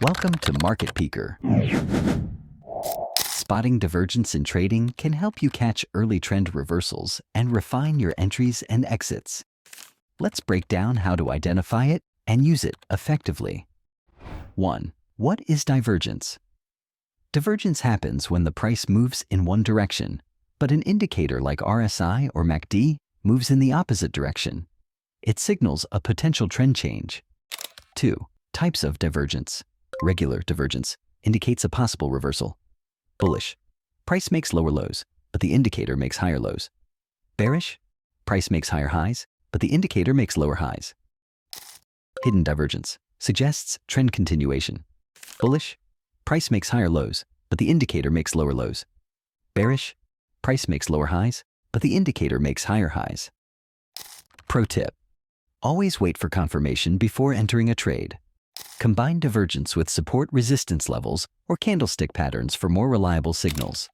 Welcome to Market Peeker. Spotting divergence in trading can help you catch early trend reversals and refine your entries and exits. Let's break down how to identify it and use it effectively. 1. What is divergence? Divergence happens when the price moves in one direction, but an indicator like RSI or MACD moves in the opposite direction. It signals a potential trend change. 2. Types of divergence. Regular divergence indicates a possible reversal. Bullish. Price makes lower lows, but the indicator makes higher lows. Bearish. Price makes higher highs, but the indicator makes lower highs. Hidden divergence suggests trend continuation. Bullish. Price makes higher lows, but the indicator makes lower lows. Bearish. Price makes lower highs, but the indicator makes higher highs. Pro tip: always wait for confirmation before entering a trade. Combine divergence with support resistance levels or candlestick patterns for more reliable signals.